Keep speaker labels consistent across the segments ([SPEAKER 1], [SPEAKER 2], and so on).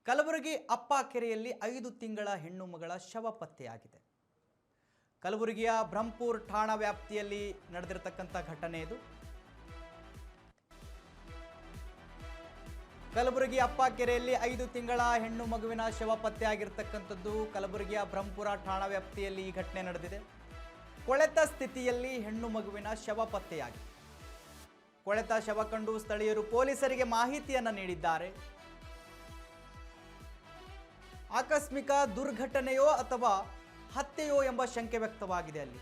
[SPEAKER 1] ಕಲಬುರಗಿ ಅಪ್ಪ ಕೆರೆಯಲ್ಲಿ 5 ತಿಂಗಳ ಹೆಣ್ಣು ಮಗಳ ಶವ ಪತ್ತೆಯಾಗಿದೆ. ಕಲಬುರಗಿಯ ಬ್ರಹ್ಮಪುರ ಠಾಣಾ ವ್ಯಾಪ್ತಿಯಲ್ಲಿ ನಡೆದಿರತಕ್ಕಂತ ಘಟನೆ ಇದು. ಕಲಬುರಗಿ ಅಪ್ಪ ಕೆರೆಯಲ್ಲಿ 5 ತಿಂಗಳ ಹೆಣ್ಣು ಮಗುವಿನ ಶವ ಪತ್ತೆಯಾಗಿರತಕ್ಕಂತದ್ದು ಕಲಬುರಗಿಯ ಬ್ರಹ್ಮಪುರ ಠಾಣಾ ವ್ಯಾಪ್ತಿಯಲ್ಲಿ ಈ ಘಟನೆ ನಡೆದಿದೆ. ಕೊಳೆತ ಸ್ಥಿತಿಯಲ್ಲಿ ಹೆಣ್ಣು ಮಗುವಿನ ಶವ ಪತ್ತೆಯಾಗಿದೆ. ಕೊಳೆತ ಶವ ಕಂಡು ಸ್ಥಳೀಯರು ಪೊಲೀಸರಿಗೆ ಮಾಹಿತಿಯನ್ನು ನೀಡಿದ್ದಾರೆ. ಆಕಸ್ಮಿಕ ದುರ್ಘಟನೆಯೋ ಅಥವಾ ಹತ್ಯೆಯೋ ಎಂಬ ಶಂಕೆ ವ್ಯಕ್ತವಾಗಿದೆ. ಅಲ್ಲಿ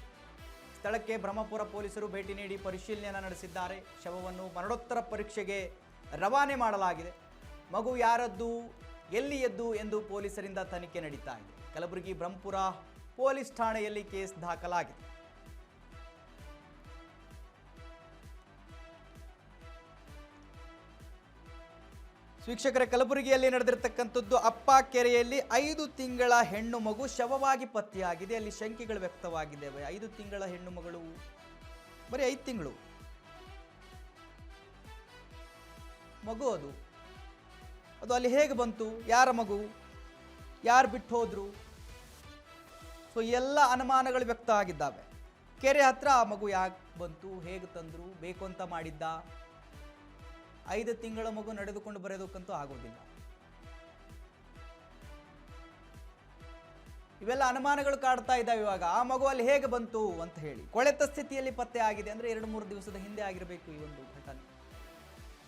[SPEAKER 1] ಸ್ಥಳಕ್ಕೆ ಬ್ರಹ್ಮಪುರ ಪೊಲೀಸರು ಭೇಟಿ ನೀಡಿ ಪರಿಶೀಲನೆಯನ್ನು ನಡೆಸಿದ್ದಾರೆ. ಶವವನ್ನು ಮರಣೋತ್ತರ ಪರೀಕ್ಷೆಗೆ ರವಾನೆ ಮಾಡಲಾಗಿದೆ. ಮಗು ಯಾರದ್ದು, ಎಲ್ಲಿಯದ್ದು ಎಂದು ಪೊಲೀಸರಿಂದ ತನಿಖೆ ನಡೀತಾ ಇದೆ. ಕಲಬುರಗಿ ಬ್ರಹ್ಮಪುರ ಪೊಲೀಸ್ ಠಾಣೆಯಲ್ಲಿ ಕೇಸ್ ದಾಖಲಾಗಿದೆ. ವೀಕ್ಷಕರೇ, ಕಲಬುರಗಿಯಲ್ಲಿ ನಡೆದಿರತಕ್ಕಂಥದ್ದು ಅಪ್ಪ ಕೆರೆಯಲ್ಲಿ 5 ತಿಂಗಳ ಹೆಣ್ಣು ಮಗು ಶವವಾಗಿ ಪತ್ತೆಯಾಗಿದೆ. ಅಲ್ಲಿ ಶಂಕೆಗಳು ವ್ಯಕ್ತವಾಗಿದ್ದಾವೆ. 5 ತಿಂಗಳ ಹೆಣ್ಣು ಮಗಳು, ಬರೀ 5 ತಿಂಗಳು ಮಗು. ಅದು ಅಲ್ಲಿ ಹೇಗೆ ಬಂತು, ಯಾರ ಮಗು, ಯಾರು ಬಿಟ್ಟು ಹೋದ್ರು, ಸೊ ಎಲ್ಲ ಅನುಮಾನಗಳು ವ್ಯಕ್ತ ಆಗಿದ್ದಾವೆ. ಕೆರೆ ಹತ್ರ ಆ ಮಗು ಯಾಕೆ ಬಂತು, ಹೇಗೆ ತಂದ್ರು, ಬೇಕು ಅಂತ ಮಾಡಿದ್ದ? 5 ತಿಂಗಳ ಮಗು ನಡೆದುಕೊಂಡು ಬರೋದಕ್ಕಂತೂ ಆಗೋದಿಲ್ಲ. ಇವೆಲ್ಲ ಅನುಮಾನಗಳು ಕಾಡ್ತಾ ಇದ್ದಾವೆ. ಇವಾಗ ಆ ಮಗು ಅಲ್ಲಿ ಹೇಗೆ ಬಂತು ಅಂತ ಹೇಳಿ ಕೊಳೆತ ಸ್ಥಿತಿಯಲ್ಲಿ ಪತ್ತೆ ಆಗಿದೆ ಅಂದ್ರೆ 2-3 ದಿವಸದ ಹಿಂದೆ ಆಗಿರಬೇಕು ಈ ಒಂದು ಘಟನೆ.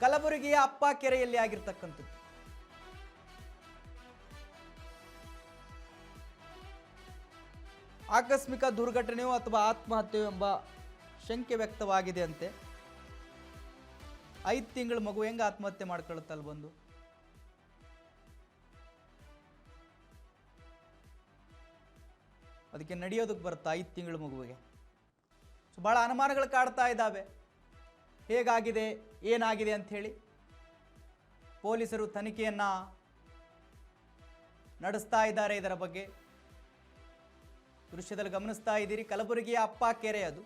[SPEAKER 1] ಕಲಬುರಗಿಯ ಅಪ್ಪ ಕೆರೆಯಲ್ಲಿ ಆಗಿರ್ತಕ್ಕಂಥದ್ದು. ಆಕಸ್ಮಿಕ ದುರ್ಘಟನೆಯೋ ಅಥವಾ ಆತ್ಮಹತ್ಯೆಯೋ ಎಂಬ ಶಂಕೆ ವ್ಯಕ್ತವಾಗಿದೆ ಅಂತೆ. 5 ತಿಂಗಳ ಮಗು ಹೆಂಗೆ ಆತ್ಮಹತ್ಯೆ ಮಾಡ್ಕೊಳ್ಳುತ್ತಲ್ಲ ಬಂದು? ಅದಕ್ಕೆ ನಡೆಯೋದಕ್ಕೆ ಬರುತ್ತಾ 5 ತಿಂಗಳ ಮಗುವಿಗೆ? ಸೊ ಭಾಳ ಅನುಮಾನಗಳು ಕಾಡ್ತಾ ಇದ್ದಾವೆ. ಹೇಗಾಗಿದೆ, ಏನಾಗಿದೆ ಅಂಥೇಳಿ ಪೊಲೀಸರು ತನಿಖೆಯನ್ನು ನಡೆಸ್ತಾ ಇದ್ದಾರೆ. ಇದರ ಬಗ್ಗೆ ದೃಶ್ಯದಲ್ಲಿ ಗಮನಿಸ್ತಾ ಇದ್ದೀರಿ. ಕಲಬುರಗಿಯ ಅಪ್ಪ ಕೆರೆ ಅದು.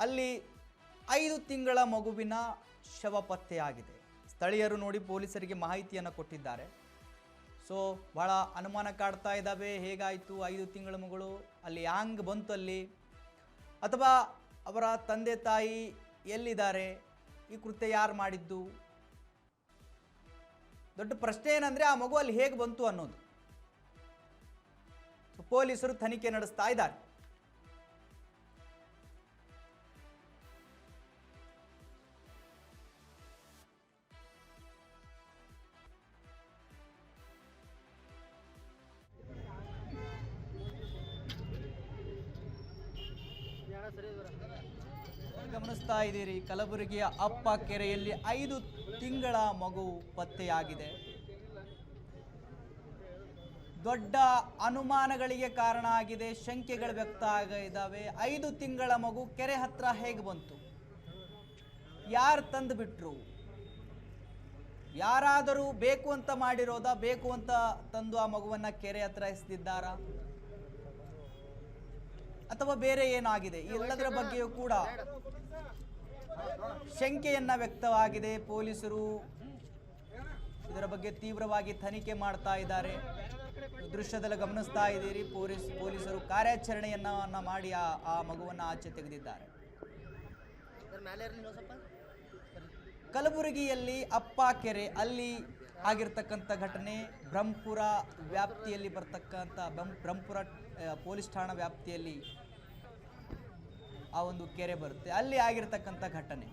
[SPEAKER 1] ಅಲ್ಲಿ 5 ತಿಂಗಳ ಮಗುವಿನ ಶವ ಪತ್ತೆಯಾಗಿದೆ. ಸ್ಥಳೀಯರು ನೋಡಿ ಪೊಲೀಸರಿಗೆ ಮಾಹಿತಿಯನ್ನು ಕೊಟ್ಟಿದ್ದಾರೆ. ಸೊ ಭಾಳ ಅನುಮಾನ ಕಾಡ್ತಾ ಇದ್ದಾವೆ. ಹೇಗಾಯಿತು, 5 ತಿಂಗಳ ಮಗಳು ಅಲ್ಲಿ ಹ್ಯಾಂಗ್ ಬಂತು ಅಲ್ಲಿ, ಅಥವಾ ಅವರ ತಂದೆ ತಾಯಿ ಎಲ್ಲಿದ್ದಾರೆ, ಈ ಕೃತ್ಯ ಯಾರು ಮಾಡಿದ್ದು? ದೊಡ್ಡ ಪ್ರಶ್ನೆ ಏನಂದರೆ ಆ ಮಗು ಅಲ್ಲಿ ಹೇಗೆ ಬಂತು ಅನ್ನೋದು. ಸೊ ಪೊಲೀಸರು ತನಿಖೆ ನಡೆಸ್ತಾ ಇದ್ದಾರೆ. ಗಮನಿಸ್ತಾ ಇದ್ದೀರಿ, ಕಲಬುರಗಿಯ ಅಪ್ಪ ಕೆರೆಯಲ್ಲಿ 5 ತಿಂಗಳ ಮಗು ಪತ್ತೆಯಾಗಿದೆ. ದೊಡ್ಡ ಅನುಮಾನಗಳಿಗೆ ಕಾರಣ ಆಗಿದೆ. ಶಂಕೆಗಳು ವ್ಯಕ್ತ ಆಗಿದ್ದಾವೆ. 5 ತಿಂಗಳ ಮಗು ಕೆರೆ ಹತ್ರ ಹೇಗೆ ಬಂತು, ಯಾರು ತಂದು ಬಿಟ್ರು, ಯಾರಾದರೂ ಬೇಕು ಅಂತ ಮಾಡಿರೋದಾ, ಬೇಕು ಅಂತ ತಂದು ಆ ಮಗುವನ್ನ ಕೆರೆ ಹತ್ರ ಎಸೆದಿದ್ದಾರಾ, ಅಥವಾ ಬೇರೆ ಏನಾಗಿದೆ? ಎಲ್ಲದರ ಬಗ್ಗೆಯೂ ಕೂಡ ಶಂಕೆಯನ್ನ ವ್ಯಕ್ತವಾಗಿದೆ. ಪೊಲೀಸರು ಇದರ ಬಗ್ಗೆ ತೀವ್ರವಾಗಿ ತನಿಖೆ ಮಾಡ್ತಾ ಇದ್ದಾರೆ. ದೃಶ್ಯದಲ್ಲಿ ಗಮನಿಸ್ತಾ ಇದ್ದೀರಿ, ಪೊಲೀಸರು ಕಾರ್ಯಾಚರಣೆಯನ್ನ ಮಾಡಿ ಆ ಮಗುವನ್ನು ಆಚೆ ತೆಗೆದಿದ್ದಾರೆ. ಕಲಬುರಗಿಯಲ್ಲಿ ಅಪ್ಪ ಕೆರೆ ಅಲ್ಲಿ ಆಗಿರ್ತಕ್ಕಂಥ ಘಟನೆ ಬ್ರಹ್ಮಪುರ ವ್ಯಾಪ್ತಿಯಲ್ಲಿ ಬರ್ತಕ್ಕಂಥ ಬ್ರಹ್ಮಪುರ ಪೊಲೀಸ್ ಠಾಣಾ ವ್ಯಾಪ್ತಿಯಲ್ಲಿ ಆ ಒಂದು ಕೆರೆ ಬರುತ್ತೆ. ಅಲ್ಲಿ ಆಗಿರ್ತಕ್ಕಂಥ ಘಟನೆ.